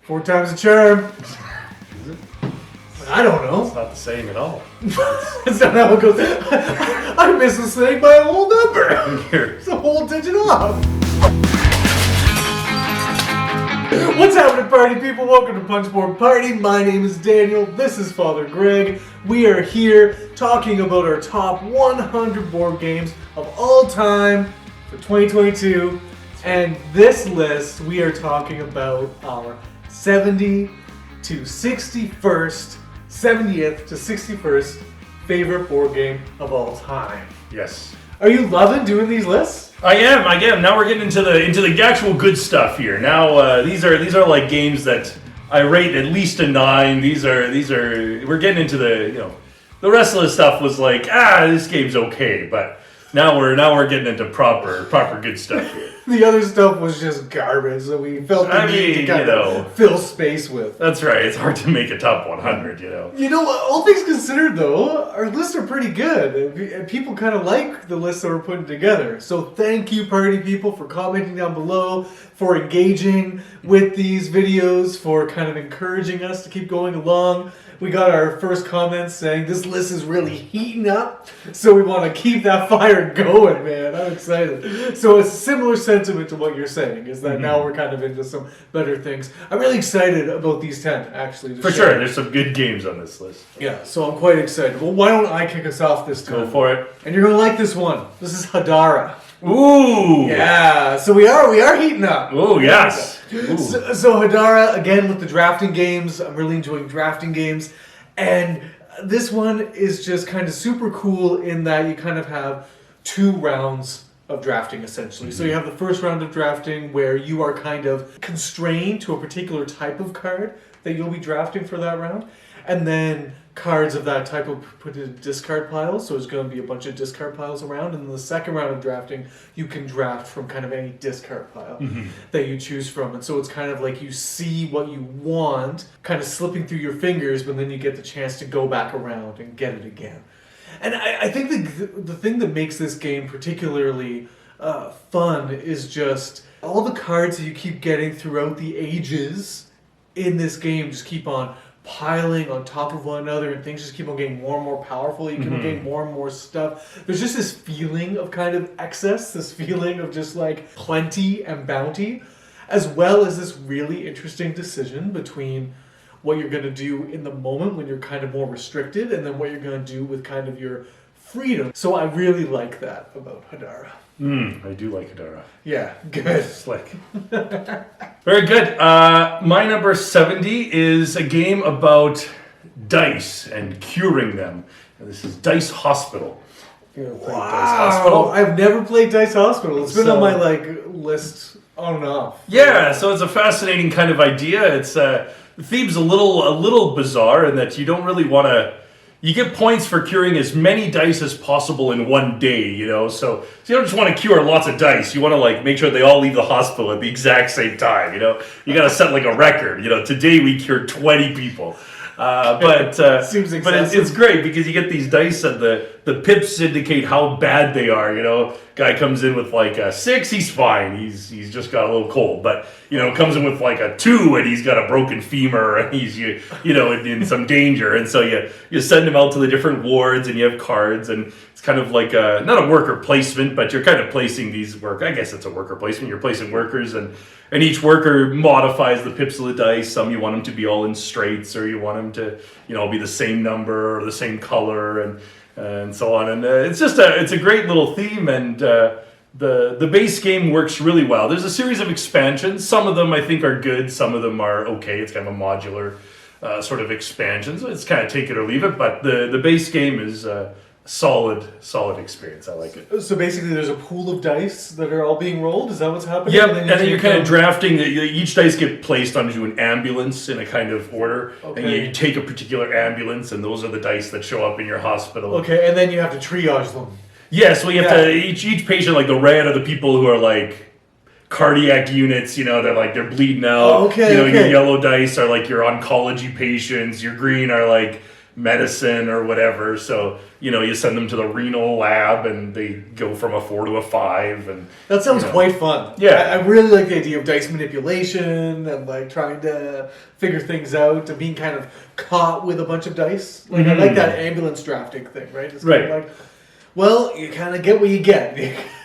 4 times the charm. Is it? I don't know. It's not the same at all. That's not how it goes. I missed this thing by a whole number. Here. It's a whole digit off. What's happening, party people? Welcome to Punchboard Party. My name is Daniel. This is Father Greg. We are here talking about our top 100 board games of all time for 2022. And this list, we are talking about our 70th to 61st favorite board game of all time. Yes. Are you loving doing these lists? I am. Now we're getting into the actual good stuff here. Now these are like games that I rate at least a 9. These are we're getting into the the rest of the stuff was like this game's okay, but now we're getting into proper good stuff here. The other stuff was just garbage that we felt the need to kind of fill space with. That's right. It's hard to make a top 100, You know what? All things considered, though, our lists are pretty good. And people kind of like the lists that we're putting together. So thank you, party people, for commenting down below, for engaging with these videos, for kind of encouraging us to keep going along. We got our first comments saying this list is really heating up, so we want to keep that fire going, man. I'm excited. So it's a similar sentiment to what you're saying, is that now we're kind of into some better things. I'm really excited about these 10, actually. For sure, there's some good games on this list. Yeah, so I'm quite excited. Well, why don't I kick us off this time? Go for it. And you're going to like this one. This is Hadara. Ooh! Yeah, so we are heating up. Ooh, yes. So Hadara, again, with the drafting games, I'm really enjoying drafting games. And this one is just kind of super cool in that you kind of have 2 rounds of drafting, essentially. So you have the first round of drafting where you are kind of constrained to a particular type of card that you'll be drafting for that round. And then cards of that type will put in discard piles, so there's going to be a bunch of discard piles around. And in the second round of drafting, you can draft from kind of any discard pile that you choose from. And so it's kind of like you see what you want kind of slipping through your fingers, but then you get the chance to go back around and get it again. And I think the thing that makes this game particularly fun is just all the cards that you keep getting throughout the ages in this game just keep on piling on top of one another, and things just keep on getting more and more powerful. You keep on getting more and more stuff. There's just this feeling of kind of excess, this feeling of just like plenty and bounty, as well as this really interesting decision between what you're going to do in the moment when you're kind of more restricted, and then what you're going to do with kind of your freedom. So I really like that about Hadara. I do like Hadara. Yeah, good. Slick. Very good. My number 70 is a game about dice and curing them. And this is Dice Hospital. Wow, I've never played Dice Hospital. It's been on my list on and off. Yeah, so it's a fascinating kind of idea. It's the theme's a little bizarre in that you don't really want to. You get points for curing as many dice as possible in one day, So you don't just want to cure lots of dice. You want to make sure they all leave the hospital at the exact same time, You got to set a record. Today we cured 20 people. But Seems excessive. But it's great because you get these dice and the pips indicate how bad they are. Guy comes in with a 6, he's fine. He's just got a little cold. But comes in with a 2 and he's got a broken femur and he's in some danger. And so you send him out to the different wards and you have cards, and it's kind of like not a worker placement, but you're kind of placing these I guess it's a worker placement. You're placing workers, and each worker modifies the pips of the dice. Some you want them to be all in straights, or you want them to be the same number or the same color, and so on. And it's a great little theme, and the base game works really well. There's a series of expansions. Some of them I think are good. Some of them are okay. It's kind of a modular sort of expansion. So it's kind of take it or leave it. But the base game is solid experience. I like it. So basically there's a pool of dice that are all being rolled? Is that what's happening? Yep, and then you're kind of drafting. Each dice get placed onto an ambulance in a kind of order. Okay. And you take a particular ambulance, and those are the dice that show up in your hospital. Okay, and then you have to triage them. Yes, well you have to, each patient, the red are the people who are cardiac units, they're bleeding out. Oh, okay, Your yellow dice are your oncology patients. Your green are medicine or whatever. So, you send them to the renal lab and they go from a 4 to a 5. And that sounds quite fun. Yeah. I really like the idea of dice manipulation and like trying to figure things out and being kind of caught with a bunch of dice. Like I like that ambulance drafting thing, right? It's kind of like, well, you kind of get what you get.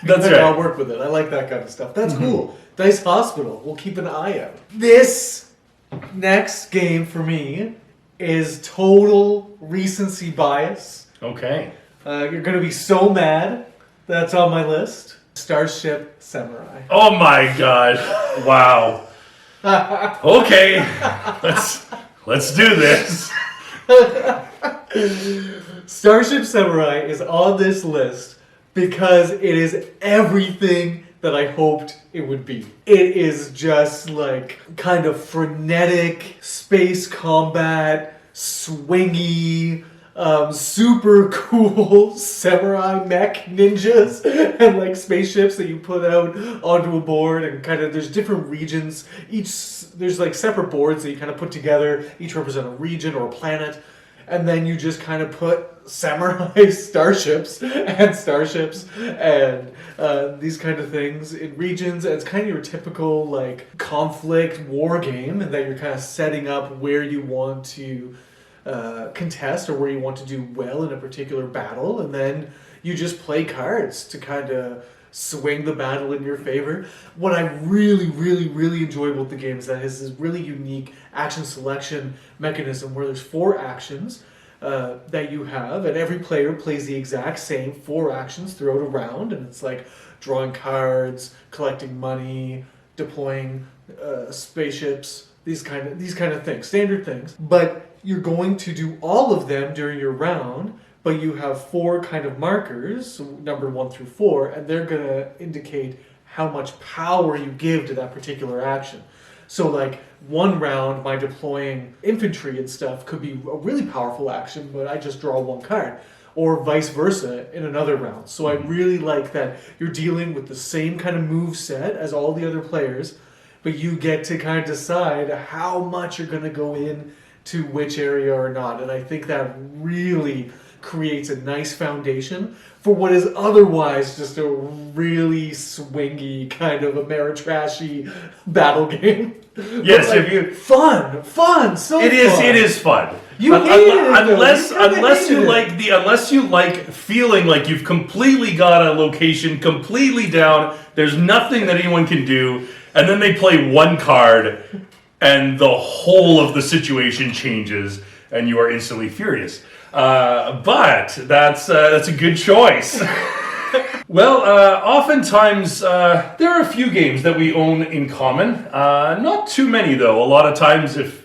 That's right. I'll work with it. I like that kind of stuff. That's cool. Dice Hospital. We'll keep an eye out. This next game for me is total recency bias. Okay. You're going to be so mad that's on my list. Starship Samurai. Oh my god. Wow. Okay. Let's do this. Starship Samurai is on this list because it is everything that I hoped it would be. It is just like kind of frenetic space combat, swingy, super cool samurai mech ninjas and like spaceships that you put out onto a board, and kind of there's different regions. There's like separate boards that you kind of put together. Each represent a region or a planet. And then you just kind of put samurai starships and these kind of things in regions. And it's kind of your typical like conflict war game, and that you're kind of setting up where you want to contest or where you want to do well in a particular battle. And then you just play cards to kind of swing the battle in your favor. What I really, really, really enjoy about the game is that it has this really unique action selection mechanism where there's 4 actions that you have, and every player plays the exact same 4 actions throughout a round, and it's like drawing cards, collecting money, deploying spaceships, these kind of things, standard things. But you're going to do all of them during your round, but you have 4 kind of markers, number 1 through 4, and they're going to indicate how much power you give to that particular action. So like one round, my deploying infantry and stuff could be a really powerful action, but I just draw 1 card. Or vice versa in another round. So I really like that you're dealing with the same kind of move set as all the other players, but you get to kind of decide how much you're going to go in to which area or not. And I think that really creates a nice foundation for what is otherwise just a really swingy kind of Ameritrashy battle game. Yes, like, if you fun, so it is fun. You hate it unless you like feeling like you've completely got a location completely down. There's nothing that anyone can do, and then they play 1 card, and the whole of the situation changes, and you are instantly furious. But that's a good choice. Well, oftentimes there are a few games that we own in common. Not too many though. A lot of times, if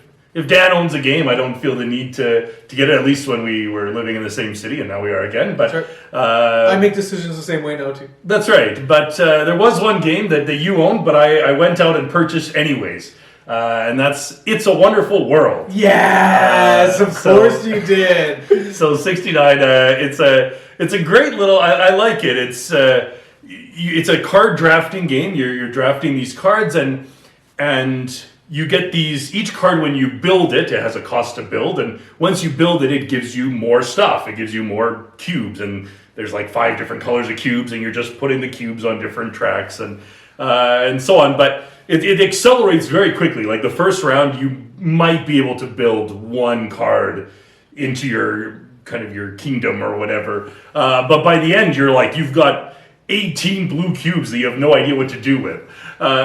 Dan owns a game, I don't feel the need to get it. At least when we were living in the same city, and now we are again. But right. I make decisions the same way now too. That's right. But there was one game that you owned, but I went out and purchased anyways. And that's It's a Wonderful World. Yes, of course you did. So 69, it's a great little. I like it. It's a card drafting game. You're drafting these cards, and you get these. Each card, when you build it, it has a cost to build, and once you build it, it gives you more stuff. It gives you more cubes, and there's like 5 different colors of cubes, and you're just putting the cubes on different tracks and so on. But it accelerates very quickly. Like the first round, you might be able to build 1 card into your kind of your kingdom or whatever. But by the end, you've got 18 blue cubes that you have no idea what to do with.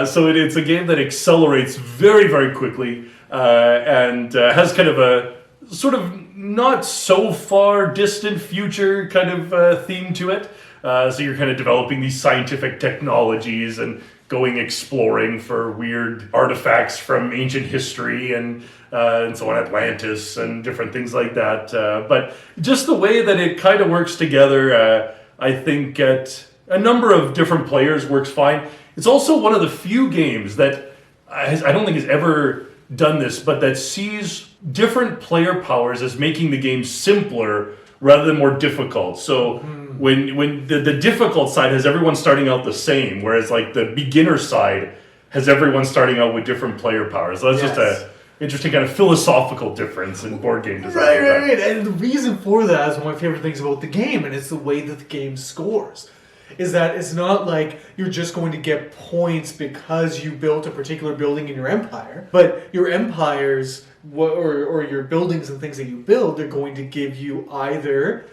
So it's a game that accelerates very, very quickly and has kind of a sort of not so far distant future kind of theme to it. So you're kind of developing these scientific technologies and going exploring for weird artifacts from ancient history and so on, Atlantis and different things like that. But just the way that it kind of works together, I think at a number of different players works fine. It's also one of the few games that I don't think has ever done this, but that sees different player powers as making the game simpler rather than more difficult. So when the difficult side has everyone starting out the same, whereas like the beginner side has everyone starting out with different player powers. So that's just interesting kind of philosophical difference in board game design. Right. And the reason for that is one of my favorite things about the game, and it's the way that the game scores. Is that it's not like you're just going to get points because you built a particular building in your empire, but your empires or your buildings and things that you build, they're going to give you either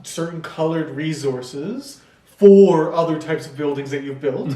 certain colored resources for other types of buildings that you've built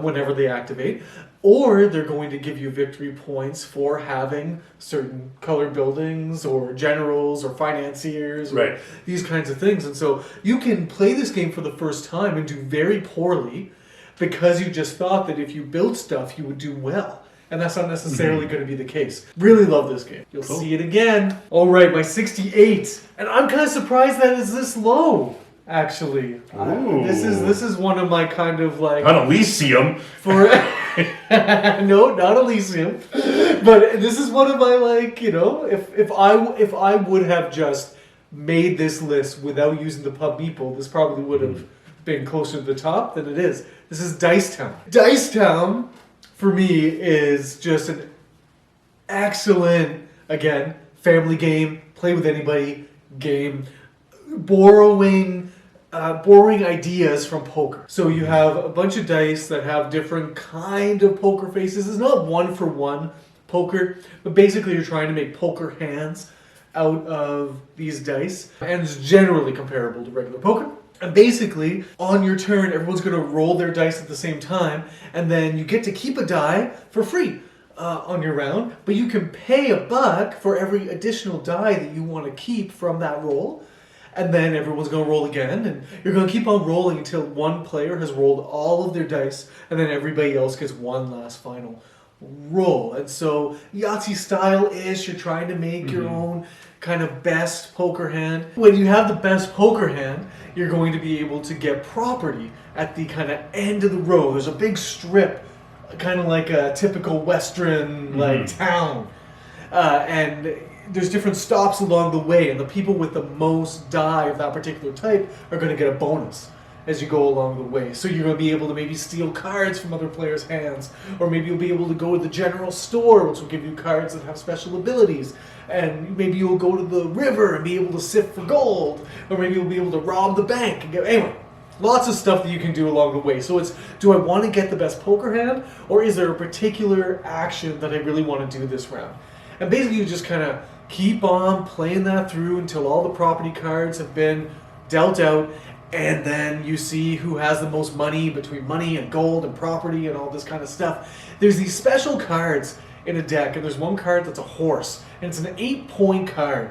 whenever they activate, or they're going to give you victory points for having certain colored buildings or generals or financiers or these kinds of things. And so you can play this game for the first time and do very poorly because you just thought that if you build stuff, you would do well. And that's not necessarily going to be the case. Really love this game. You'll see it again. All right, my 68. And I'm kind of surprised that it's this low. Actually, this is one of my kind of like not Elysium. No, not Elysium, but this is one of my like if I would have just made this list without using the pub meeple, this probably would have been closer to the top than it is. This is Dice Town. Dice Town for me is just an excellent, again, family game, play with anybody game, borrowing ideas from poker. So you have a bunch of dice that have different kind of poker faces. It's not one-for-one poker, but basically you're trying to make poker hands out of these dice, and it's generally comparable to regular poker. And basically, on your turn, everyone's going to roll their dice at the same time, and then you get to keep a die for free on your round, but you can pay $1 for every additional die that you want to keep from that roll. And then everyone's going to roll again, and you're going to keep on rolling until one player has rolled all of their dice, and then everybody else gets one last final roll. And so Yahtzee style-ish, you're trying to make your own kind of best poker hand. When you have the best poker hand, you're going to be able to get property at the kind of end of the row. There's a big strip, kind of like a typical Western like town, and there's different stops along the way, and the people with the most die of that particular type are going to get a bonus as you go along the way. So you're going to be able to maybe steal cards from other players' hands, or maybe you'll be able to go to the general store, which will give you cards that have special abilities, and maybe you'll go to the river and be able to sift for gold, or maybe you'll be able to rob the bank. And anyway, lots of stuff that you can do along the way. So it's, do I want to get the best poker hand, or is there a particular action that I really want to do this round? And basically you just kind of keep on playing that through until all the property cards have been dealt out, and then you see who has the most money between money and gold and property and all this kind of stuff. There's these special cards in a deck, and there's one card that's a horse, and it's an 8-point card.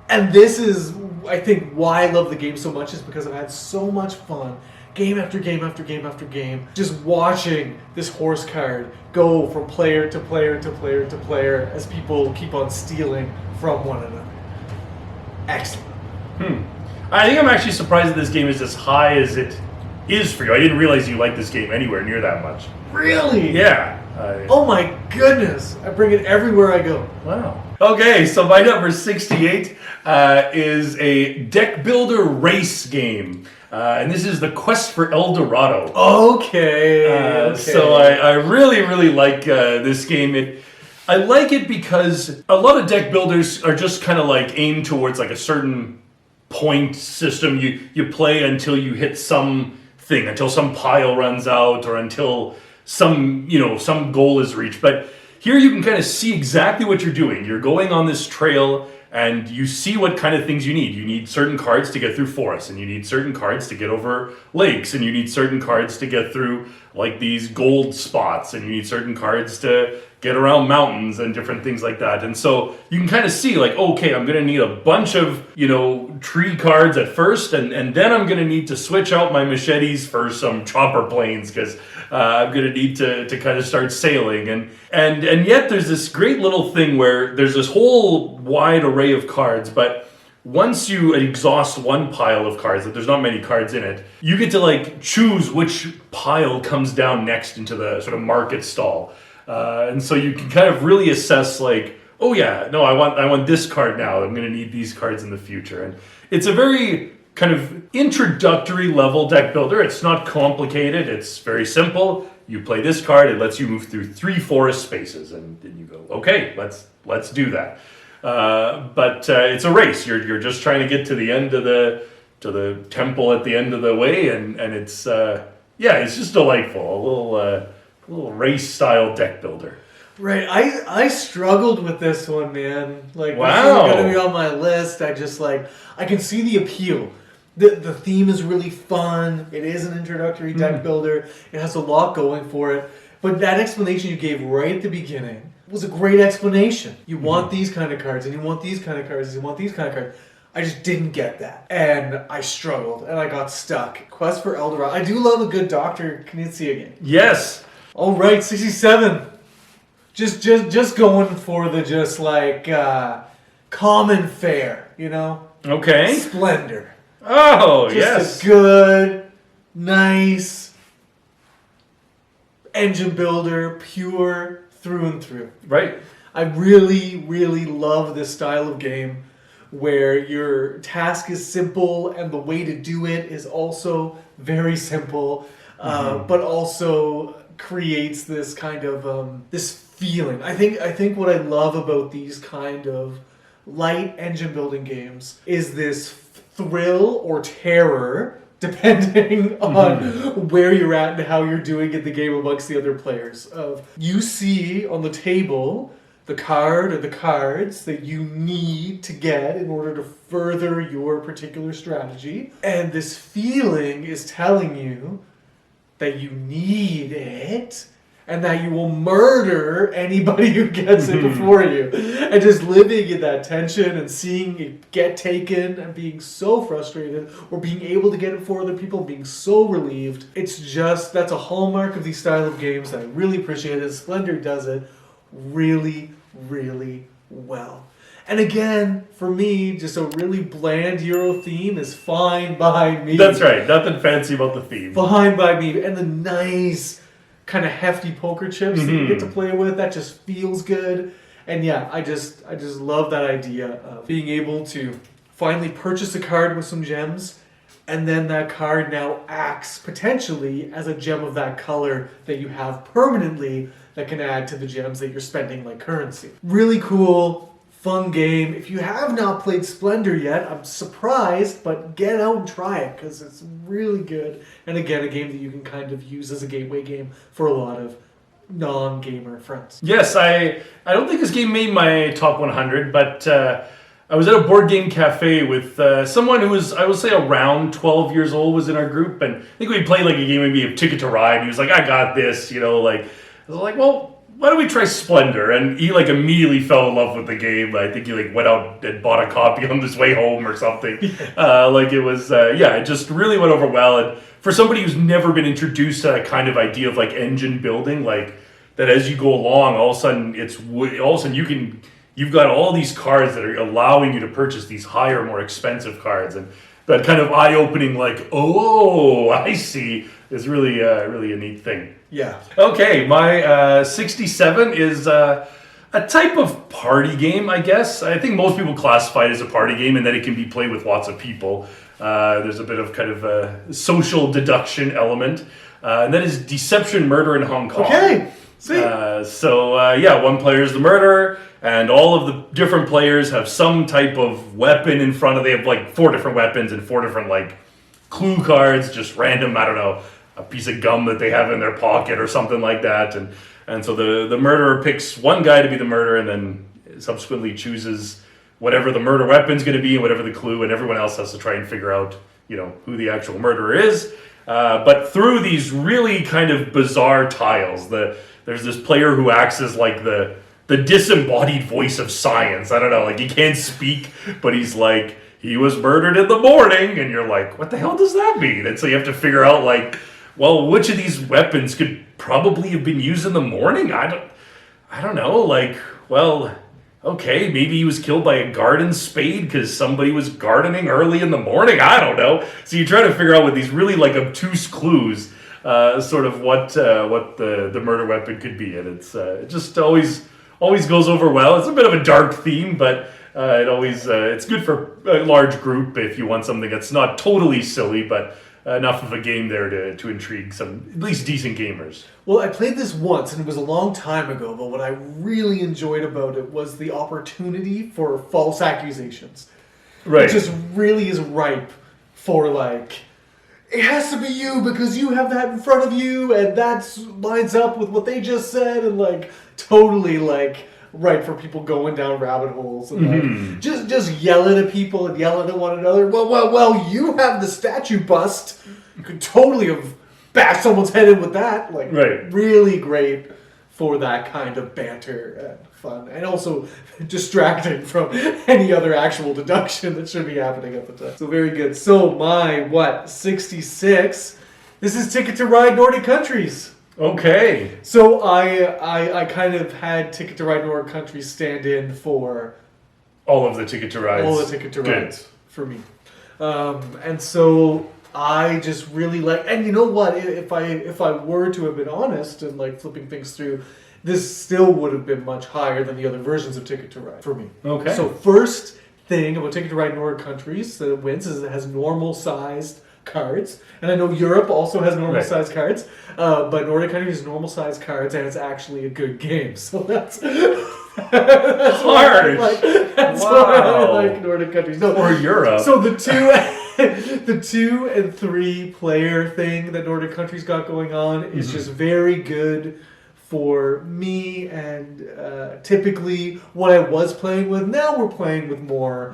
And this is, I think, why I love the game so much, is because I've had so much fun game after game after game after game, just watching this horse card go from player to player to player to player as people keep on stealing from one another. Excellent. I think I'm actually surprised that this game is as high as it is for you. I didn't realize you liked this game anywhere near that much. Really? Yeah. Oh my goodness. I bring it everywhere I go. Wow. Okay, so my number 68 is a deck builder race game. And this is the Quest for El Dorado. Okay. So I really, really like this game. I like it because a lot of deck builders are just kind of like aimed towards like a certain point system. You play until you hit some thing, until some pile runs out, or until some goal is reached. But here you can kind of see exactly what you're doing. You're going on this trail, and you see what kind of things you need. You need certain cards to get through forests, and you need certain cards to get over lakes, and you need certain cards to get through like these gold spots, and you need certain cards to get around mountains and different things like that. And so you can kind of see like, okay, I'm going to need a bunch of, tree cards at first, and then I'm going to need to switch out my machetes for some chopper planes, because I'm going to need to kind of start sailing. And yet there's this great little thing where there's this whole wide array of cards, but once you exhaust one pile of cards, like there's not many cards in it, you get to like choose which pile comes down next into the sort of market stall. And so you can kind of really assess like, oh yeah, no, I want this card now. I'm going to need these cards in the future. And it's a very kind of introductory level deck builder. It's not complicated. It's very simple. you play this card. It lets you move through 3 forest spaces, and then you go, okay, let's do that. But it's a race. You're just trying to get to the end of the temple at the end of the way, and it's it's just delightful. A little race style deck builder. Right, I struggled with this one, man. Like, wow, this is gonna be on my list. I can see the appeal. The theme is really fun. It is an introductory deck builder. It has a lot going for it. But that explanation you gave right at the beginning was a great explanation. You want these kind of cards, and you want these kind of cards, and you want these kind of cards. I just didn't get that. And I struggled, and I got stuck. Quest for El Dorado. I do love a good Dr. Knizia game. Yes. All right, 67. Just going for the common fare, you know? Okay. Splendor. Oh, Just a good, nice engine builder, pure through and through. Right. I really, really love this style of game where your task is simple and the way to do it is also very simple, but also creates this kind of this feeling. I think what I love about these kind of light engine building games is this thrill or terror, depending on where you're at and how you're doing in the game amongst the other players. You see on the table the card or the cards that you need to get in order to further your particular strategy, and this feeling is telling you that you need it and that you will murder anybody who gets it before you. And just living in that tension and seeing it get taken and being so frustrated, or being able to get it for other people, being so relieved. That's a hallmark of these style of games that I really appreciate it. Splendor does it really, really well. And again, for me, just a really bland Euro theme is fine by me. That's right. Nothing fancy about the theme. Fine by me. And the nice kind of hefty poker chips that you get to play with, that just feels good. And yeah, I just love that idea of being able to finally purchase a card with some gems, and then that card now acts potentially as a gem of that color that you have permanently that can add to the gems that you're spending like currency. Really cool. Fun game. If you have not played Splendor yet, I'm surprised, but get out and try it because it's really good. And again, a game that you can kind of use as a gateway game for a lot of non-gamer friends. Yes, I don't think this game made my top 100, but I was at a board game cafe with someone who was, I would say, around 12 years old, was in our group, and I think we played like a game, maybe a Ticket to Ride. He was like, I got this, I was like, well, why don't we try Splendor? And he like immediately fell in love with the game. I think he like went out and bought a copy on his way home or something. It just really went over well. And for somebody who's never been introduced to that kind of idea of like engine building, like that as you go along, all of a sudden you've got all these cards that are allowing you to purchase these higher, more expensive cards, and that kind of eye-opening, like, oh, I see, is really a neat thing. Yeah. Okay, my 67 is a type of party game, I guess. I think most people classify it as a party game, and that it can be played with lots of people. There's a bit of kind of a social deduction element, and that is Deception Murder in Hong Kong. Okay. One player is the murderer, and all of the different players have some type of weapon in front of them. They have like 4 different weapons and 4 different like clue cards, just random, I don't know, a piece of gum that they have in their pocket or something like that. And so the murderer picks one guy to be the murderer, and then subsequently chooses whatever the murder weapon's going to be and whatever the clue, and everyone else has to try and figure out, who the actual murderer is. But through these really kind of bizarre tiles, there's this player who acts as like the disembodied voice of science. I don't know, like he can't speak, but he's like, he was murdered in the morning, and you're like, what the hell does that mean? And so you have to figure out like, well, which of these weapons could probably have been used in the morning? I don't know, like, well, okay, maybe he was killed by a garden spade because somebody was gardening early in the morning. I don't know. So you try to figure out with these really like obtuse clues, sort of what the murder weapon could be, and it just always goes over well. It's a bit of a dark theme, but it's good for a large group if you want something that's not totally silly, but enough of a game there to intrigue some at least decent gamers. Well, I played this once, and it was a long time ago, but what I really enjoyed about it was the opportunity for false accusations. Right. It just really is ripe for, like, it has to be you because you have that in front of you, and that lines up with what they just said, and, like, totally, like, ripe for people going down rabbit holes and, like, just yelling at people and yelling at one another. Well, you have the statue bust. You could totally have bashed someone's head in with that. Like, really great for that kind of banter and fun. And also distracting from any other actual deduction that should be happening at the time. So very good. So my, 66? This is Ticket to Ride Nordic Countries. Okay. So I kind of had Ticket to Ride Nordic Countries stand in for... all of the Ticket to Rides. All the Ticket to Rides for me. And so... I just really like, and you know what? If I were to have been honest and like flipping things through, this still would have been much higher than the other versions of Ticket to Ride for me. Okay. So first thing about Ticket to Ride Nordic Countries that it wins is it has normal sized cards, and I know Europe also has normal sized cards, but Nordic Countries has normal sized cards, and it's actually a good game. So that's hard. That's why I like Nordic Countries. No, or Europe. So the two. The 2 and 3 player thing that Nordic Countries got going on is just very good for me, and typically what I was playing with, now we're playing with more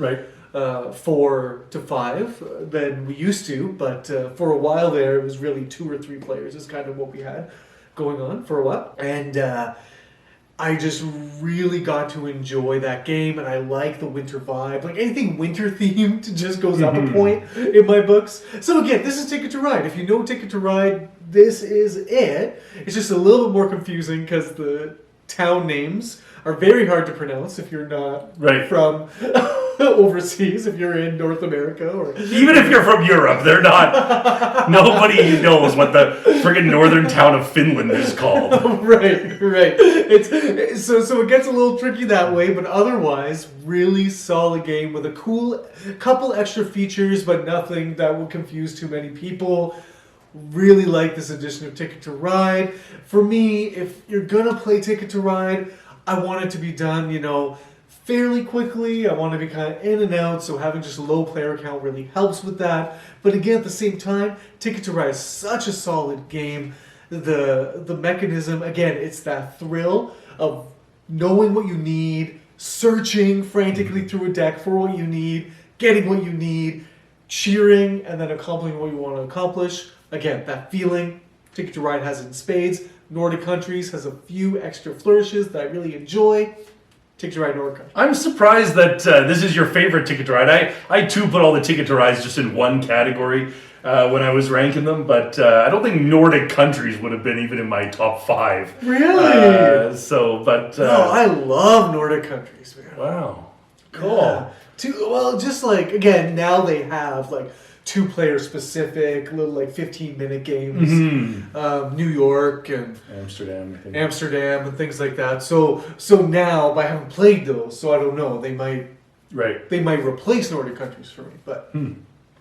4 to 5 than we used to, but for a while there it was really 2 or 3 players is kind of what we had going on for a while, and I just really got to enjoy that game, and I like the winter vibe. Like, anything winter themed just goes up a point in my books. So again, this is Ticket to Ride. If you know Ticket to Ride, this is it. It's just a little bit more confusing because the town names are very hard to pronounce if you're not from overseas, if you're in North America. Or even if you're from Europe, they're not. Nobody knows what the friggin' northern town of Finland is called. Right. It's so it gets a little tricky that way, but otherwise, really solid game with a cool couple extra features, but nothing that would confuse too many people. Really like this edition of Ticket to Ride. For me, if you're gonna play Ticket to Ride, I want it to be done, fairly quickly. I want to be kind of in and out, so having just a low player count really helps with that. But again, at the same time, Ticket to Ride is such a solid game. The mechanism, again, it's that thrill of knowing what you need, searching frantically through a deck for what you need, getting what you need, cheering, and then accomplishing what you want to accomplish. Again, that feeling, Ticket to Ride has it in spades. Nordic Countries has a few extra flourishes that I really enjoy. Ticket to Ride Nordic Countries. I'm surprised that this is your favorite Ticket to Ride. I too put all the Ticket to Rides just in one category when I was ranking them, but I don't think Nordic Countries would have been even in my top 5. Really? No, I love Nordic Countries, man. Wow. Cool. Yeah. Just like, again, now they have like 2-player specific, little like 15-minute games. New York and Amsterdam and things like that. So now, but I haven't played those, so I don't know. They might replace Nordic Countries for me, but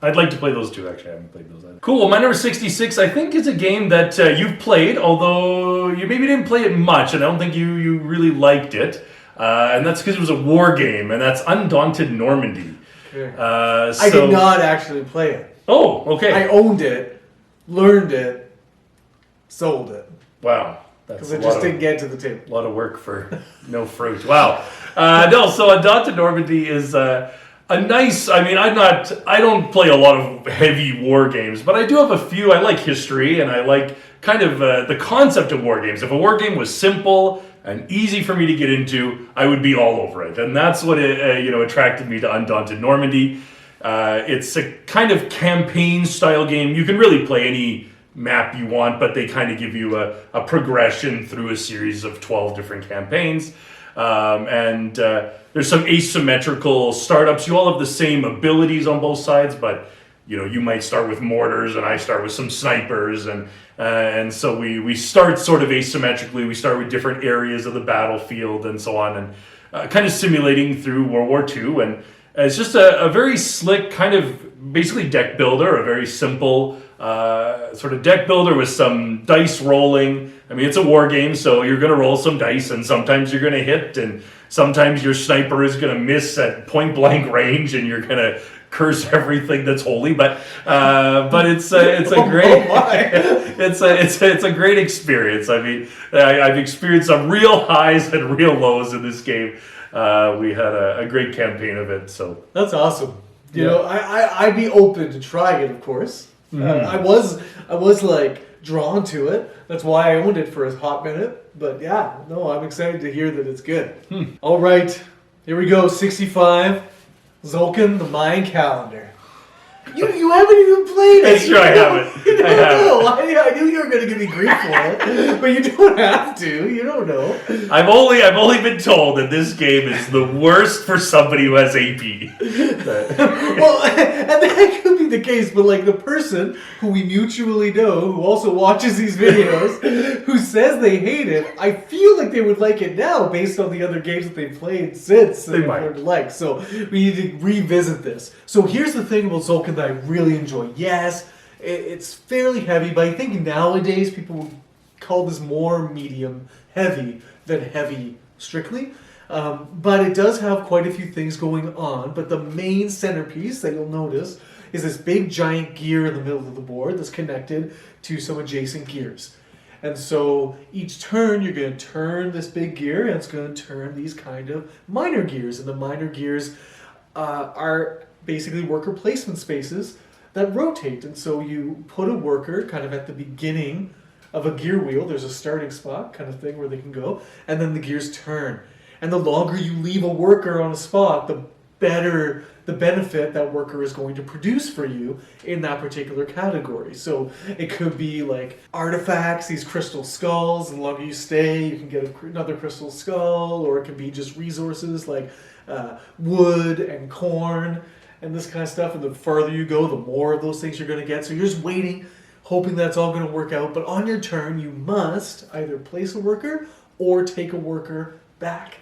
I'd like to play those too. Actually, I haven't played those either. Cool. My number 66, I think, is a game that you've played, although you maybe didn't play it much, and I don't think you really liked it. And that's because it was a war game, and that's Undaunted Normandy. I did not actually play it. Oh, okay. I owned it, learned it, sold it. Wow. Because I just didn't get to the table. A lot of work for no fruit. Wow. So Undaunted Normandy is a nice... I mean, I don't play a lot of heavy war games, but I do have a few. I like history, and I like kind of the concept of war games. If a war game was simple and easy for me to get into, I would be all over it. And that's what attracted me to Undaunted Normandy. It's a kind of campaign-style game. You can really play any map you want, but they kind of give you a progression through a series of 12 different campaigns. There's some asymmetrical startups. You all have the same abilities on both sides, but you might start with mortars, and I start with some snipers, and so we start sort of asymmetrically. We start with different areas of the battlefield and so on, and kind of simulating through World War II. And it's just a very slick, kind of basically deck builder, a very simple sort of deck builder with some dice rolling. I mean, it's a war game, so you're going to roll some dice, and sometimes you're going to hit, and sometimes your sniper is going to miss at point blank range, and you're going to curse everything that's holy. But it's a great it's a great experience. I mean, I've experienced some real highs and real lows in this game. We had a great campaign of it, so that's awesome. You know, I'd be open to trying it, of course. I was like drawn to it. That's why I owned it for a hot minute. But yeah, no, I'm excited to hear that it's good. All right, here we go. 65, Tzolk'in, the Mayan Calendar. You haven't even played it. That's true, I haven't. You don't know. I knew you were going to give me grief for it, but you don't have to. You don't know. I've only been told that this game is the worst for somebody who has AP. Well, and that could be the case, but like the person who we mutually know, who also watches these videos, who says they hate it, I feel like they would like it now based on the other games that they've played since. They might like. So we need to revisit this. So here's the thing about Tzolk'in that I really enjoy. Yes, it's fairly heavy, but I think nowadays people would call this more medium heavy than heavy strictly. But it does have quite a few things going on. But the main centerpiece that you'll notice is this big giant gear in the middle of the board that's connected to some adjacent gears. And so each turn you're going to turn this big gear, and it's going to turn these kind of minor gears. And the minor gears are basically worker placement spaces that rotate. And so you put a worker kind of at the beginning of a gear wheel. There's a starting spot kind of thing where they can go, and then the gears turn. And the longer you leave a worker on a spot, the better the benefit that worker is going to produce for you in that particular category. So it could be like artifacts, these crystal skulls, and the longer you stay, you can get another crystal skull, or it can be just resources like wood and corn and this kind of stuff. And the further you go, the more of those things you're going to get. So you're just waiting, hoping that's all going to work out. But on your turn, you must either place a worker or take a worker back.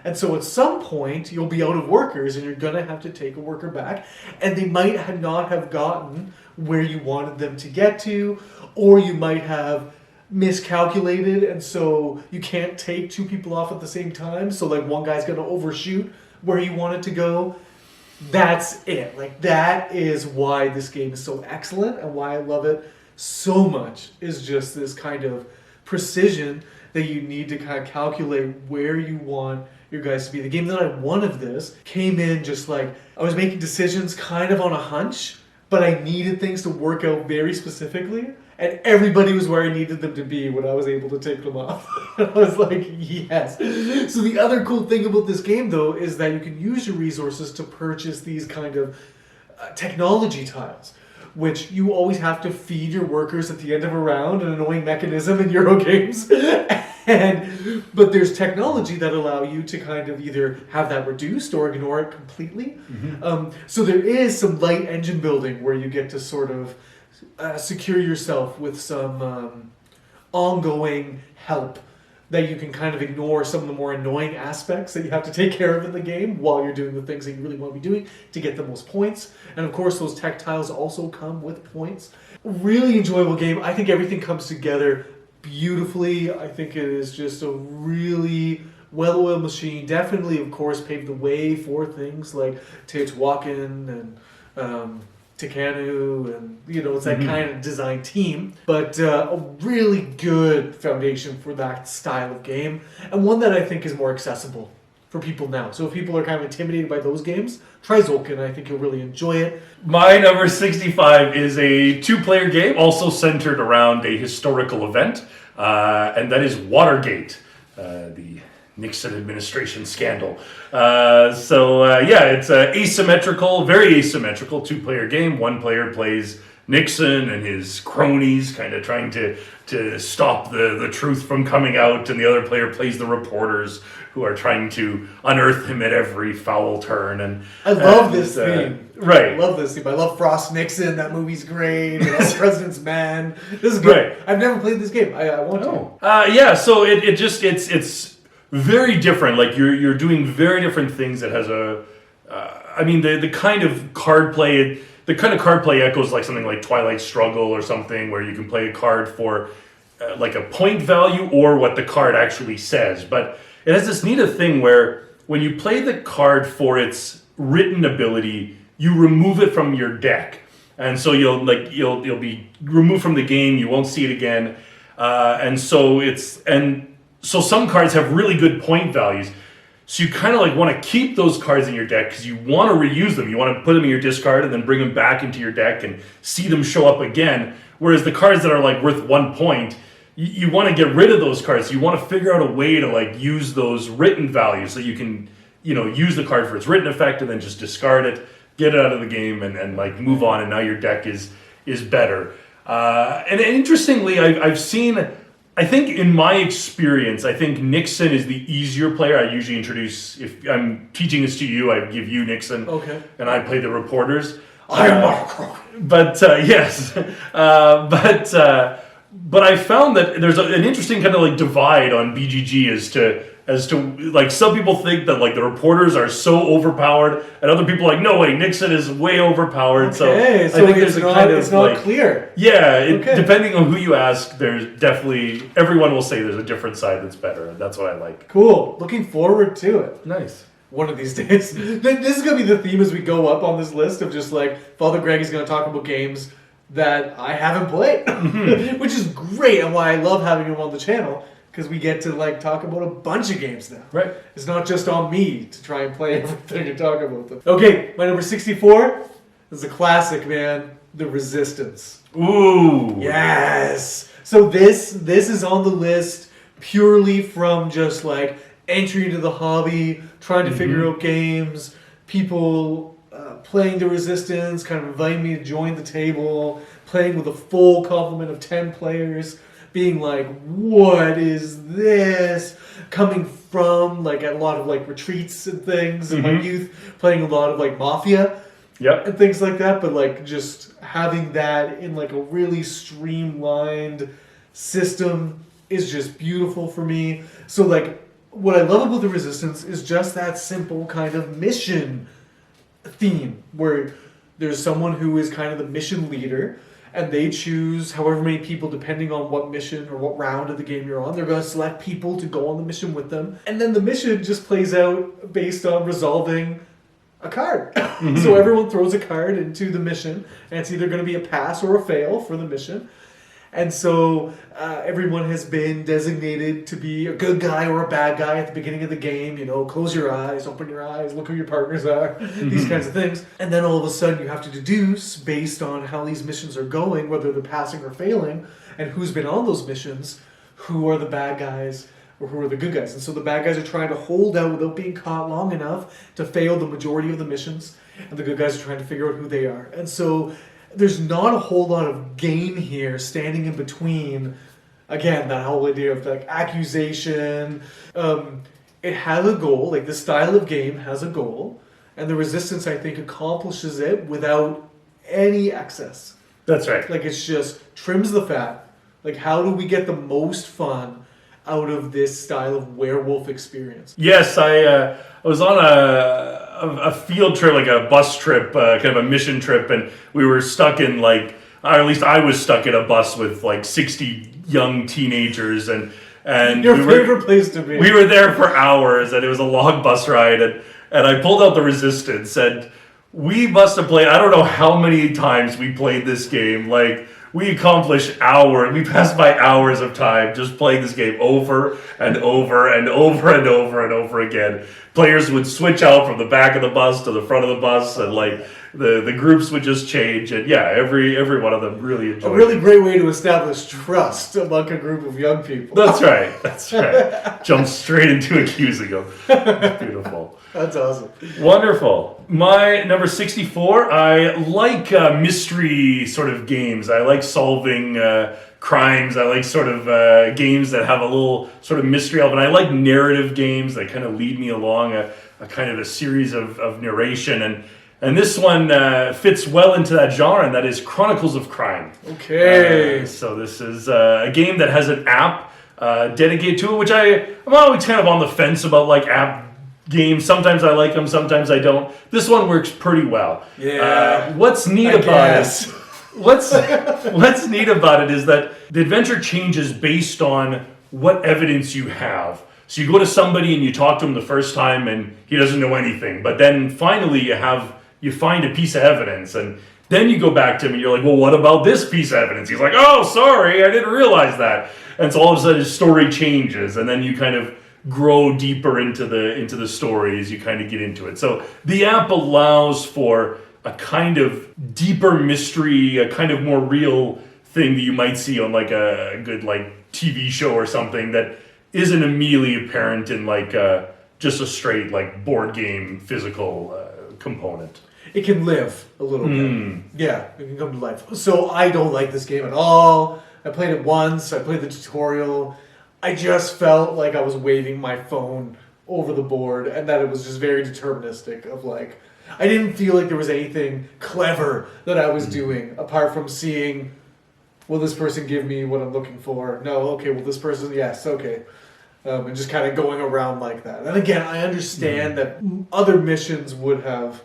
And so at some point, you'll be out of workers, and you're going to have to take a worker back. And they might not have gotten where you wanted them to get to, or you might have miscalculated, and so you can't take two people off at the same time. So like one guy's going to overshoot where you want it to go. That's it. Like that is why this game is so excellent, and why I love it so much, is just this kind of precision that you need to kind of calculate where you want your guys to be. The game that I won of this came in just like I was making decisions kind of on a hunch, but I needed things to work out very specifically, and everybody was where I needed them to be when I was able to take them off. I was like, yes. So the other cool thing about this game, though, is that you can use your resources to purchase these kind of technology tiles, which you always have to feed your workers at the end of a round, an annoying mechanism in Euro games. But there's technology that allow you to kind of either have that reduced or ignore it completely. So there is some light engine building where you get to sort of secure yourself with some ongoing help that you can kind of ignore some of the more annoying aspects that you have to take care of in the game while you're doing the things that you really want to be doing to get the most points. And of course, those tech tiles also come with points. Really enjoyable game. I think everything comes together beautifully. I think it is just a really well-oiled machine. Definitely, of course, paved the way for things like Teotihuacan and Tikanu, and it's that kind of design team, but a really good foundation for that style of game, and one that I think is more accessible for people now. So if people are kind of intimidated by those games, try Tzolk'in. I think you'll really enjoy it. My number 65 is a two-player game, also centered around a historical event, and that is Watergate, the Nixon administration scandal. It's asymmetrical, very asymmetrical two-player game. One player plays Nixon and his cronies, kind of trying to stop the truth from coming out, and the other player plays the reporters who are trying to unearth him at every foul turn. And I love this theme. Right. I love this theme. I love Frost Nixon. That movie's great. I love President's Man. This is good. Right. I've never played this game. I want to. So it's very different. Like you're doing very different things. It has the kind of card play. the kind of card play echoes like something like Twilight Struggle or something, where you can play a card for like a point value or what the card actually says. But it has this neat thing where when you play the card for its written ability, you remove it from your deck, and so you'll be removed from the game. You won't see it again, and so some cards have really good point values. So you kind of like want to keep those cards in your deck because you want to reuse them. You want to put them in your discard and then bring them back into your deck and see them show up again. Whereas the cards that are like worth 1 point, you want to get rid of those cards. You want to figure out a way to like use those written values so you can, use the card for its written effect and then just discard it, get it out of the game, and like move on. And now your deck is better. And interestingly, I've seen. I think in my experience, I think Nixon is the easier player. I usually introduce, if I'm teaching this to you, I give you Nixon, okay, and I play the reporters. I am Mark. But yes, but I found that there's an interesting kind of like divide on BGG as to like some people think that like the reporters are so overpowered, and other people are like, no way, Nixon is way overpowered. Okay, so I think there's a kind of, it's not like, clear. Yeah, depending on who you ask, there's definitely, everyone will say there's a different side that's better, and that's what I like. Cool. Looking forward to it. Nice. One of these days. This is going to be the theme as we go up on this list of just like, Father Greg is going to talk about games that I haven't played, which is great, and why I love having him on the channel. Because we get to like talk about a bunch of games now. Right. It's not just on me to try and play everything and talk about them. Okay, my number 64 is a classic, man. The Resistance. Ooh. Yes. So this is on the list purely from just like entry into the hobby, trying to figure out games, people playing the Resistance, kind of inviting me to join the table, playing with a full complement of 10 players. Being like, what is this? Coming from like a lot of like retreats and things in my youth, playing a lot of like Mafia and things like that, but like just having that in like a really streamlined system is just beautiful for me. So like what I love about the Resistance is just that simple kind of mission theme where there's someone who is kind of the mission leader, and they choose however many people, depending on what mission or what round of the game you're on. They're going to select people to go on the mission with them. And then the mission just plays out based on resolving a card. So everyone throws a card into the mission, and it's either going to be a pass or a fail for the mission. And so everyone has been designated to be a good guy or a bad guy at the beginning of the game. Close your eyes, open your eyes, look who your partners are, these kinds of things. And then all of a sudden you have to deduce based on how these missions are going, whether they're passing or failing, and who's been on those missions, who are the bad guys or who are the good guys. And so the bad guys are trying to hold out without being caught long enough to fail the majority of the missions, and the good guys are trying to figure out who they are. And so there's not a whole lot of game here standing in between, again, that whole idea of like accusation. It has a goal, like this style of game has a goal, and the Resistance, I think, accomplishes it without any excess. That's right. Like it's just trims the fat. Like how do we get the most fun out of this style of werewolf experience? Yes, I was on a field trip, like a bus trip, kind of a mission trip, and we were stuck in like, or at least I was stuck in a bus with like 60 young teenagers, and your favorite place to be. We were there for hours, and it was a long bus ride, and I pulled out the Resistance, and we must have played, I don't know how many times we played this game, like we accomplished hours, we passed by hours of time just playing this game over and over and over and over and over again. Players would switch out from the back of the bus to the front of the bus, and like the groups would just change, and yeah, every one of them really enjoyed it. A really great way to establish trust among a group of young people. That's right. Jump straight into accusing them. It's beautiful. That's awesome. Wonderful. My number 64, I like mystery sort of games. I like solving crimes. I like sort of games that have a little sort of mystery element. I like narrative games that kind of lead me along a kind of a series of narration. And this one fits well into that genre, and that is Chronicles of Crime. Okay. So this is a game that has an app dedicated to it, which I'm always kind of on the fence about like app games. Sometimes I like them, sometimes I don't. This one works pretty well. Yeah. What's neat about it? What's neat about it is that the adventure changes based on what evidence you have. So you go to somebody and you talk to him the first time and he doesn't know anything. But then finally you find a piece of evidence and then you go back to him and you're like, well, what about this piece of evidence? He's like, oh, sorry, I didn't realize that. And so all of a sudden his story changes and then you kind of grow deeper into the story as you kind of get into it. So the app allows for a kind of deeper mystery, a kind of more real thing that you might see on like a good like TV show or something that isn't immediately apparent in like just a straight like board game physical component. It can live a little bit. Yeah, it can come to life. So I don't like this game at all. I played it once. I played the tutorial. I just felt like I was waving my phone over the board and that it was just very deterministic of like, I didn't feel like there was anything clever that I was doing apart from seeing, will this person give me what I'm looking for? No, okay, well this person, yes, okay. And just kind of going around like that. And again, I understand that other missions would have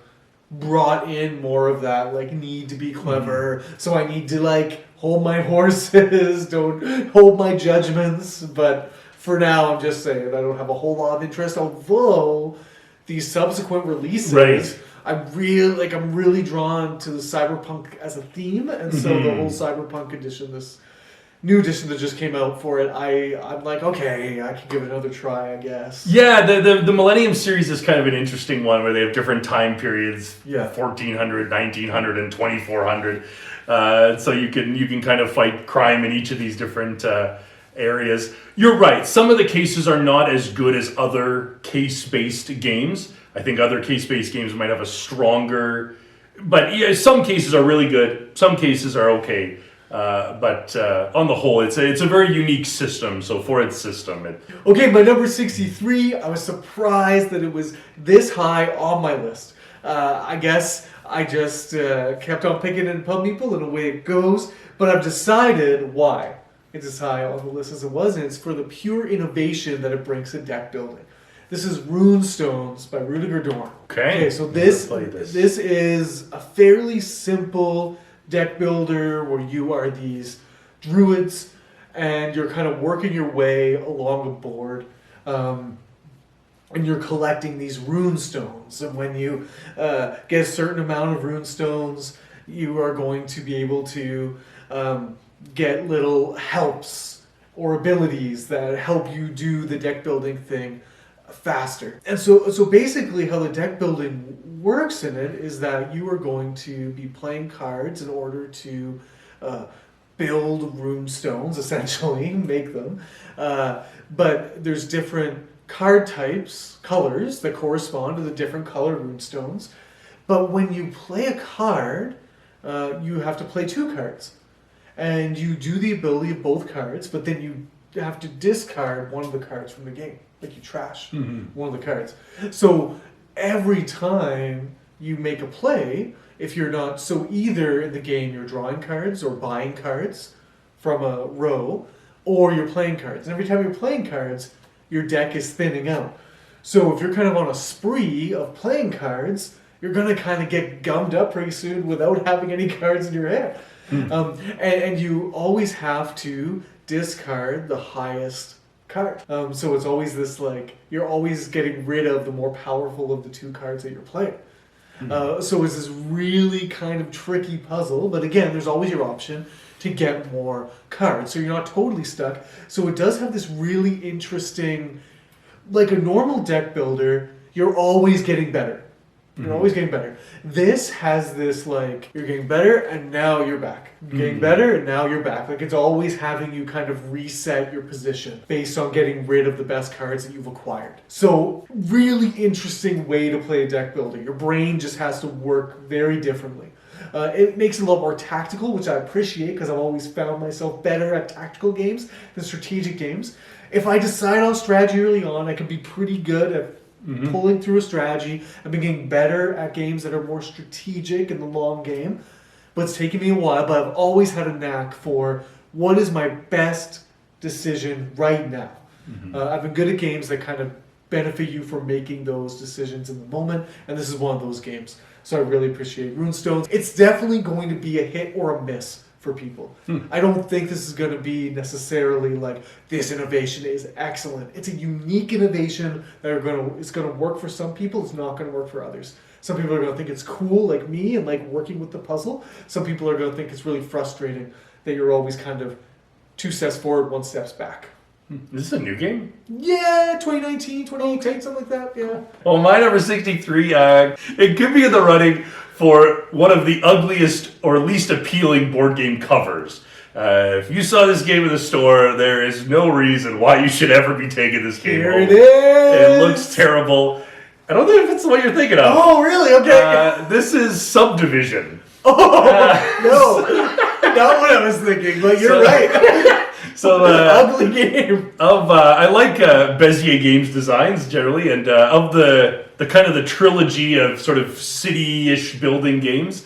brought in more of that, like, need to be clever, so I need to, like, hold my horses, don't hold my judgments, but for now, I'm just saying I don't have a whole lot of interest, although these subsequent releases, I'm really drawn to the cyberpunk as a theme, and so the whole cyberpunk edition, this new edition that just came out for it, I'm like, okay, I can give it another try, I guess. Yeah, the Millennium series is kind of an interesting one where they have different time periods, 1400, 1900, and 2400. So you can kind of fight crime in each of these different areas. You're right, some of the cases are not as good as other case-based games. I think other case-based games might have a stronger... But yeah, some cases are really good, some cases are okay. But on the whole, it's a very unique system. So for its system, okay, my number 63. I was surprised that it was this high on my list. I guess I just kept on picking and pub people, and away it goes. But I've decided why it's as high on the list as it was, and it's for the pure innovation that it brings to deck building. This is Runestones by Rudiger Dorn. Okay, so this is a fairly simple deck builder where you are these druids and you're kind of working your way along the board and you're collecting these rune stones, and when you get a certain amount of rune stones you are going to be able to get little helps or abilities that help you do the deck building thing faster. And so basically how the deck building works in it is that you are going to be playing cards in order to build rune stones, essentially, make them. But there's different card types, colors, that correspond to the different colored rune stones. But when you play a card, you have to play two cards. And you do the ability of both cards, but then you have to discard one of the cards from the game. Like you trash one of the cards. So every time you make a play, if you're not, so either in the game you're drawing cards or buying cards from a row, or you're playing cards. And every time you're playing cards, your deck is thinning out. So if you're kind of on a spree of playing cards, you're going to kind of get gummed up pretty soon without having any cards in your hand. And you always have to discard the highest card. So it's always this, like, you're always getting rid of the more powerful of the two cards that you're playing. So it's this really kind of tricky puzzle, but again, there's always your option to get more cards, so you're not totally stuck. So it does have this really interesting, like a normal deck builder, you're always getting better. You're always getting better. This has this, like, you're getting better and now you're back. You're getting better and now you're back. Like, it's always having you kind of reset your position based on getting rid of the best cards that you've acquired. So, really interesting way to play a deck builder. Your brain just has to work very differently. It makes it a lot more tactical, which I appreciate because I've always found myself better at tactical games than strategic games. If I decide on strategy early on, I can be pretty good at pulling through a strategy. I've been getting better at games that are more strategic in the long game, but it's taken me a while. But I've always had a knack for what is my best decision right now. I've been good at games that kind of benefit you for making those decisions in the moment, and this is one of those games. So I really appreciate Runestones. It's definitely going to be a hit or a miss for people. I don't think this is going to be necessarily like, this innovation is excellent. It's a unique innovation that it's going to work for some people. It's not going to work for others. Some people are going to think it's cool, like me, and like working with the puzzle. Some people are going to think it's really frustrating that you're always kind of 2 steps forward, 1 step back. Is this a new game? Yeah, 2019, 2018, something like that, yeah. Well, my number 63, it could be in the running for one of the ugliest or least appealing board game covers. If you saw this game in the store, there is no reason why you should ever be taking this game Here home. it is! It looks terrible. I don't know if it's what you're thinking of. Oh, really? Okay. This is Subdivision. No, not what I was thinking, but you're right. So ugly game. I like Bezier Games designs generally, and of the kind of the trilogy of sort of city-ish building games,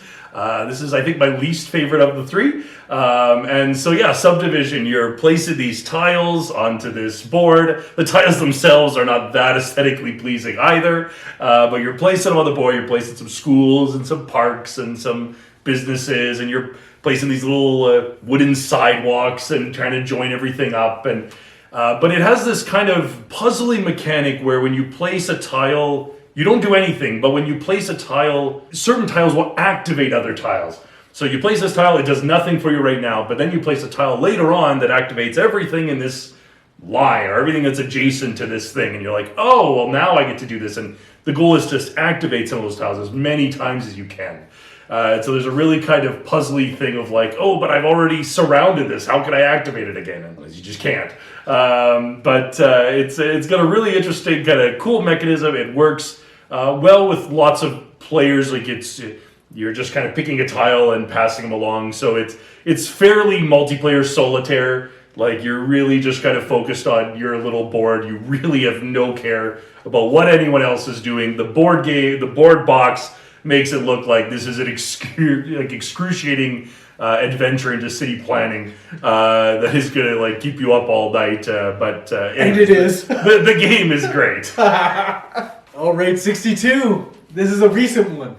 this is I think my least favorite of the 3. And so yeah, Subdivision. You're placing these tiles onto this board. The tiles themselves are not that aesthetically pleasing either, but you're placing them on the board. You're placing some schools and some parks and some businesses, and you're placing these little wooden sidewalks and trying to join everything up. And but it has this kind of puzzling mechanic where when you place a tile, you don't do anything, but when you place a tile, certain tiles will activate other tiles. So you place this tile, it does nothing for you right now, but then you place a tile later on that activates everything in this line, or everything that's adjacent to this thing, and you're like, oh, well now I get to do this. And the goal is to activate some of those tiles as many times as you can. So there's a really kind of puzzly thing of like, oh, but I've already surrounded this. How can I activate it again? And you just can't. But it's got a really interesting kind of cool mechanism. It works well with lots of players. Like you're just kind of picking a tile and passing them along. So it's fairly multiplayer solitaire. Like you're really just kind of focused on your little board. You really have no care about what anyone else is doing. The board game, the board box makes it look like this is an excruciating adventure into city planning that is going to like keep you up all night. And it is. The game is great. All right, 62. This is a recent one.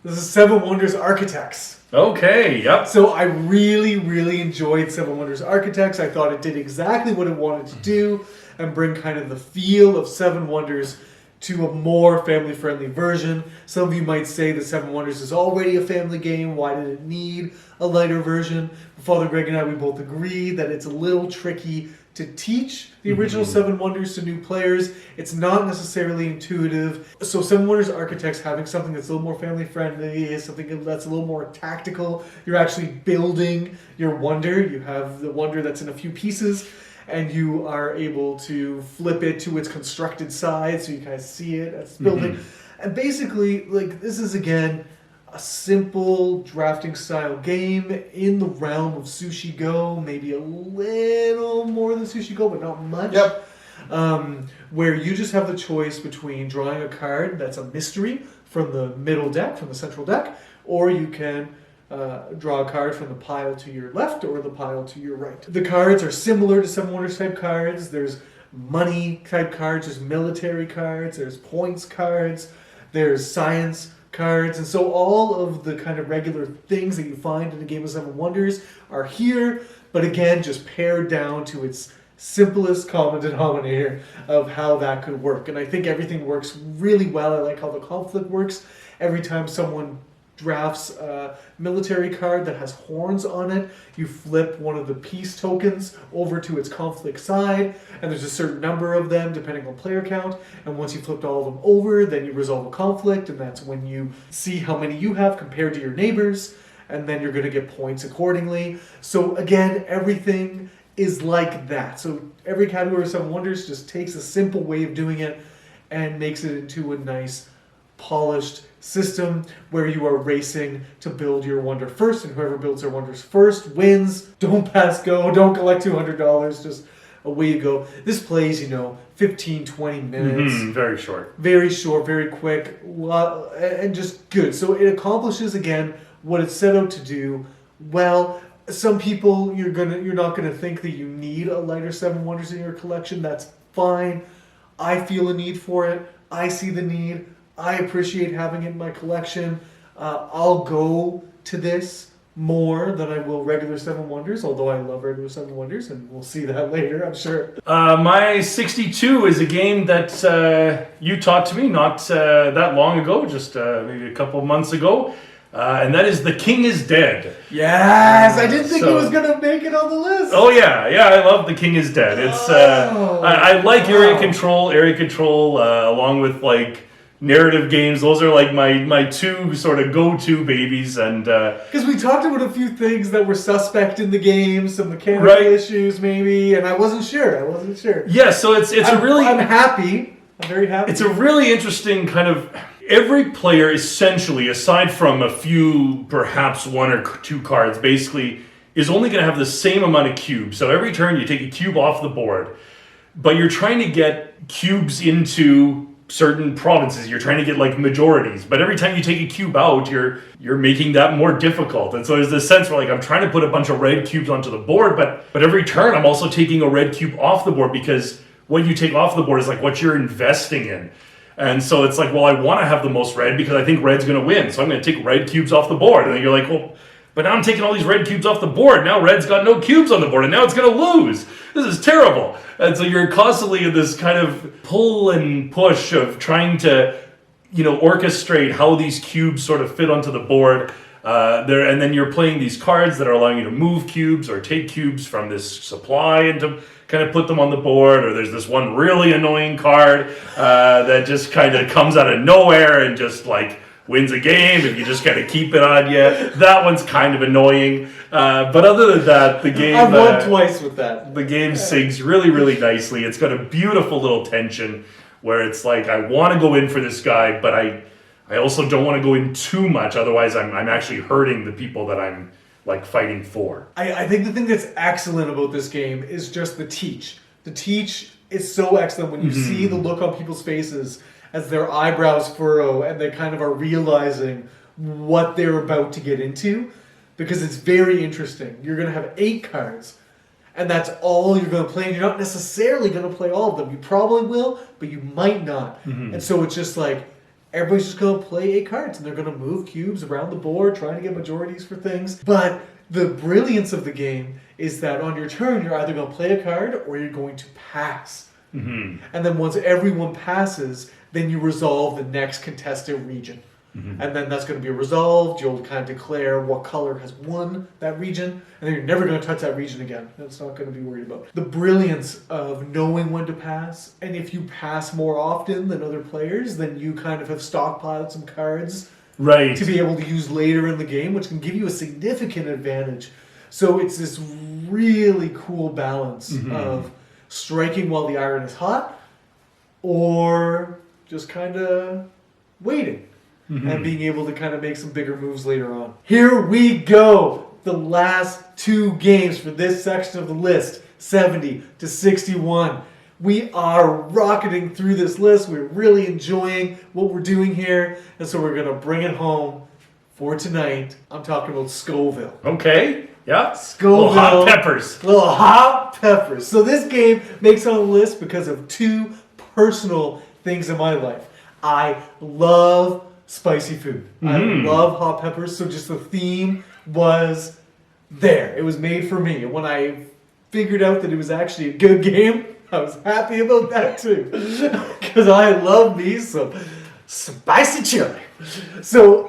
This is Seven Wonders Architects. Okay, yep. So I really, really enjoyed Seven Wonders Architects. I thought it did exactly what it wanted to do and bring kind of the feel of Seven Wonders to a more family-friendly version. Some of you might say that Seven Wonders is already a family game. Why did it need a lighter version? Father Greg and I, we both agree that it's a little tricky to teach the original Seven Wonders to new players. It's not necessarily intuitive. So Seven Wonders Architects having something that's a little more family-friendly, something that's a little more tactical. You're actually building your wonder. You have the wonder that's in a few pieces, and you are able to flip it to its constructed side so you kind of see it as building. And basically, like, this is again a simple drafting style game in the realm of Sushi Go, maybe a little more than Sushi Go, but not much. Yep. Where you just have the choice between drawing a card that's a mystery from the middle deck, from the central deck, or you can draw a card from the pile to your left or the pile to your right. The cards are similar to Seven Wonders type cards. There's money type cards, there's military cards, there's points cards, there's science cards, and so all of the kind of regular things that you find in a game of Seven Wonders are here, but again, just pared down to its simplest common denominator of how that could work. And I think everything works really well. I like how the conflict works. Every time someone drafts a military card that has horns on it, you flip one of the peace tokens over to its conflict side, and there's a certain number of them depending on player count, and once you flipped all of them over, then you resolve a conflict, and that's when you see how many you have compared to your neighbors, and then you're going to get points accordingly. So again, everything is like that. So every category of Seven Wonders just takes a simple way of doing it and makes it into a nice polished system where you are racing to build your wonder first, and whoever builds their wonders first wins. Don't pass go, don't collect $200, just away you go. This plays, 15, 20 minutes. Very short. Very short, very quick, and just good. So it accomplishes, again, what it set out to do well. Some people, you're not gonna think that you need a lighter Seven Wonders in your collection. That's fine. I feel a need for it. I see the need. I appreciate having it in my collection. I'll go to this more than I will regular Seven Wonders, although I love regular Seven Wonders, and we'll see that later, I'm sure. My 62 is a game that you taught to me not that long ago, just maybe a couple months ago, and that is The King is Dead. Yes! I didn't think it was going to make it on the list! Oh yeah, I love The King is Dead. It's I like area control, along with like narrative games. Those are like my two sort of go-to babies, and because we talked about a few things that were suspect in the game, some mechanical issues maybe, and I wasn't sure. Yeah, so I'm happy. I'm very happy. It's a really interesting kind of. Every player essentially, aside from a few, perhaps one or two cards, basically is only going to have the same amount of cubes. So every turn you take a cube off the board, but you're trying to get cubes into certain provinces. You're trying to get like majorities, but every time you take a cube out, you're making that more difficult. And so there's this sense where like I'm trying to put a bunch of red cubes onto the board, but every turn I'm also taking a red cube off the board, because what you take off the board is like what you're investing in. And so it's like, well, I want to have the most red because I think red's going to win, so I'm going to take red cubes off the board. And then you're like, well, but now I'm taking all these red cubes off the board. Now red's got no cubes on the board, and now it's going to lose. This is terrible. And so you're constantly in this kind of pull and push of trying to, orchestrate how these cubes sort of fit onto the board. And then you're playing these cards that are allowing you to move cubes or take cubes from this supply and to kind of put them on the board. Or there's this one really annoying card that just kind of comes out of nowhere and just like wins a game, and you just kind of keep it on you. That one's kind of annoying. But other than that, the game... I've won twice with that. The game sings really, really nicely. It's got a beautiful little tension where it's like, I want to go in for this guy, but I also don't want to go in too much. Otherwise, I'm actually hurting the people that I'm like fighting for. I think the thing that's excellent about this game is just the teach. The teach is so excellent when you see the look on people's faces as their eyebrows furrow and they kind of are realizing what they're about to get into, because it's very interesting. You're going to have 8 cards, and that's all you're going to play, and you're not necessarily going to play all of them. You probably will, but you might not. And so it's just like, everybody's just going to play 8 cards, and they're going to move cubes around the board, trying to get majorities for things. But the brilliance of the game is that on your turn, you're either going to play a card or you're going to pass. And then once everyone passes, then you resolve the next contested region. And then that's going to be resolved. You'll kind of declare what color has won that region, and then you're never going to touch that region again. That's not going to be worried about. The brilliance of knowing when to pass, and if you pass more often than other players, then you kind of have stockpiled some cards to be able to use later in the game, which can give you a significant advantage. So it's this really cool balance of striking while the iron is hot, or just kind of waiting. And being able to kind of make some bigger moves later on. Here we go. The last 2 games for this section of the list, 70 to 61. We are rocketing through this list. We're really enjoying what we're doing here. And so we're going to bring it home for tonight. I'm talking about Scoville. Okay. Yeah. Scoville. Little hot peppers. Little hot peppers. So this game makes it on the list because of 2 personal things in my life. I love spicy food. I love hot peppers, so just the theme was there. It was made for me. And when I figured out that it was actually a good game, I was happy about that too. Because I love me some spicy chili. So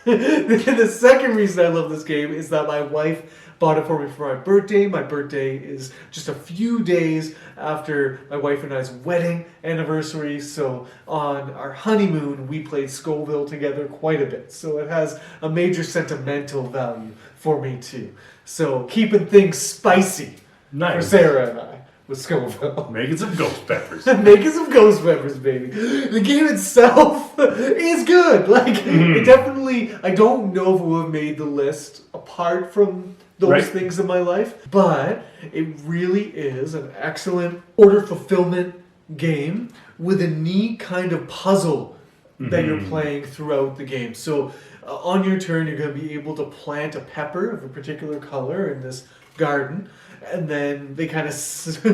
the second reason I love this game is that my wife bought it for me for my birthday. My birthday is just a few days after my wife and I's wedding anniversary. So on our honeymoon, we played Scoville together quite a bit. So it has a major sentimental value for me too. So keeping things spicy for Sarah and I with Scoville. Making some ghost peppers. Making some ghost peppers, baby. The game itself is good. Like, it definitely, I don't know if it would have made the list apart from those things in my life, but it really is an excellent order fulfillment game with a neat kind of puzzle that you're playing throughout the game. So on your turn, you're going to be able to plant a pepper of a particular color in this garden, and then they kind of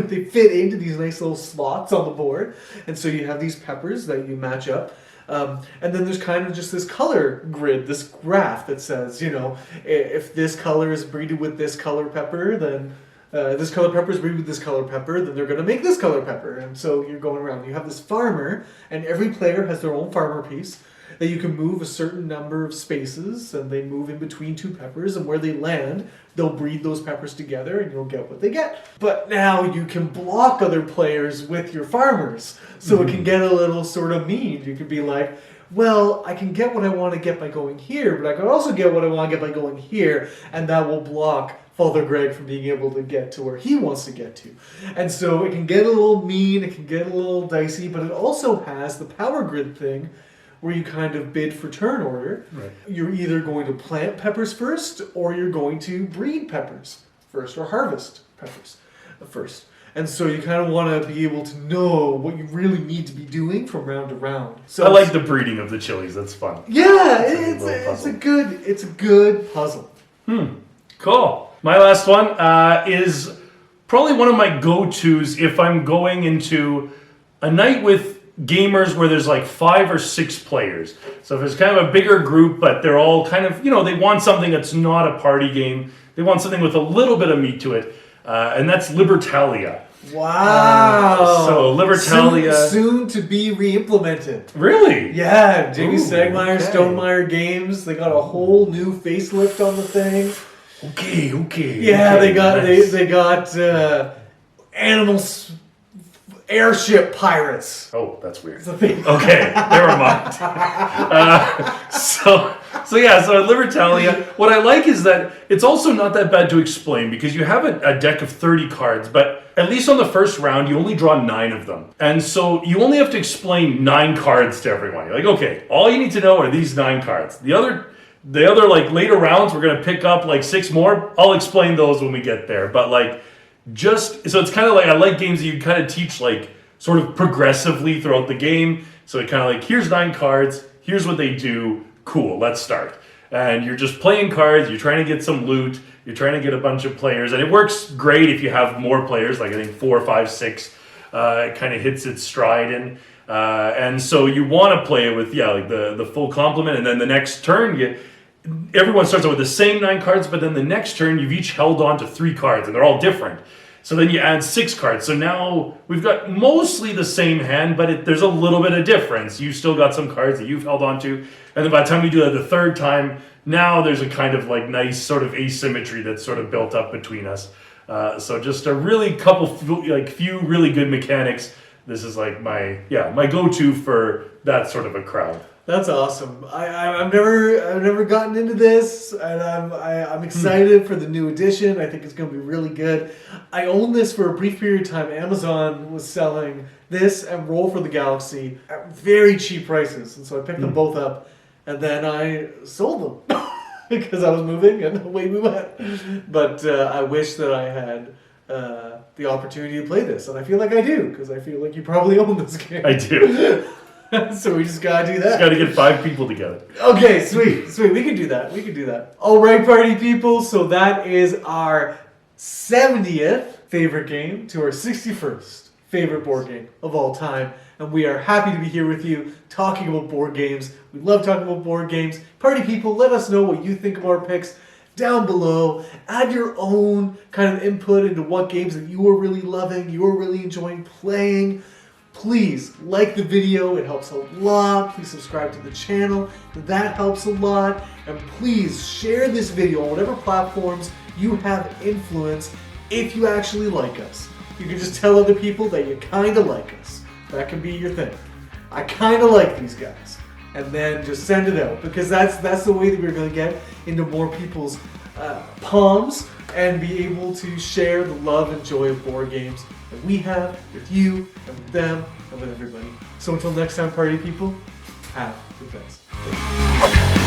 they fit into these nice little slots on the board, and so you have these peppers that you match up. And then there's kind of just this color grid, this graph that says, you know, if this color is breeded with this color pepper, then this color pepper is breeded with this color pepper, then they're going to make this color pepper. And so you're going around. You have this farmer, and every player has their own farmer piece that you can move a certain number of spaces, and they move in between two peppers, and where they land, they'll breed those peppers together, and you'll get what they get. But now you can block other players with your farmers, so it can get a little sort of mean. You could be like, well, I can get what I want to get by going here, but I can also get what I want to get by going here, and that will block Father Greg from being able to get to where he wants to get to. And so it can get a little mean, it can get a little dicey, but it also has the power grid thing where you kind of bid for turn order. Right. You're either going to plant peppers first, or you're going to breed peppers first, or harvest peppers first. And so you kind of want to be able to know what you really need to be doing from round to round. So I like the breeding of the chilies. That's fun. Yeah, it's a good puzzle. Cool. My last one is probably one of my go-tos if I'm going into a night with gamers where there's like 5 or 6 players. So if it's kind of a bigger group, but they're all kind of, you know, they want something that's not a party game. They want something with a little bit of meat to it. And that's Libertalia. Wow. So Libertalia. Soon to be re-implemented. Really? Yeah, Jamie Stegmaier, okay. Stonemaier Games. They got a whole new facelift on the thing. Okay. Yeah, okay, they got animals, airship pirates. Oh, that's weird. It's a thing. Okay, never mind. So Libertalia, what I like is that it's also not that bad to explain because you have a deck of 30 cards, but at least on the first round, you only draw 9 of them. And so you only have to explain 9 cards to everyone. You're like, okay, all you need to know are these 9 cards. The other like later rounds, we're going to pick up like 6 more. I'll explain those when we get there. But like, so it's kind of like, I like games that you kind of teach like sort of progressively throughout the game. So it kind of like, here's 9 cards, here's what they do, cool, let's start. And you're just playing cards, you're trying to get some loot, you're trying to get a bunch of players, and it works great if you have more players, like I think 4, 5, 6, it kind of hits its stride in. And so you want to play it with, like the full complement, and then the next turn, everyone starts out with the same 9 cards, but then the next turn, you've each held on to 3 cards, and they're all different. So then you add 6 cards. So now we've got mostly the same hand, but there's a little bit of difference. You've still got some cards that you've held on to. And then by the time we do that the third time, now there's a kind of like nice sort of asymmetry that's sort of built up between us. So just a really few really good mechanics. This is like my go-to for that sort of a crowd. That's awesome. I've never gotten into this, and I'm excited for the new edition. I think it's going to be really good. I own this for a brief period of time. Amazon was selling this and Roll for the Galaxy at very cheap prices, and so I picked them both up, and then I sold them because I was moving, and away we went. But I wish that I had the opportunity to play this, and I feel like I do because I feel like you probably own this game. I do. So we just gotta do that. Just gotta get 5 people together. Okay, sweet. We can do that. All right, party people. So that is our 70th favorite game to our 61st favorite board game of all time. And we are happy to be here with you talking about board games. We love talking about board games. Party people, let us know what you think of our picks down below. Add your own kind of input into what games that you are really loving, you are really enjoying playing. Please like the video, it helps a lot. Please subscribe to the channel, that helps a lot. And please share this video on whatever platforms you have influence if you actually like us. You can just tell other people that you kind of like us. That can be your thing. I kind of like these guys. And then just send it out, because that's the way that we're going to get into more people's palms and be able to share the love and joy of board games that we have with you and with them and with everybody. So until next time, party people, have the best day.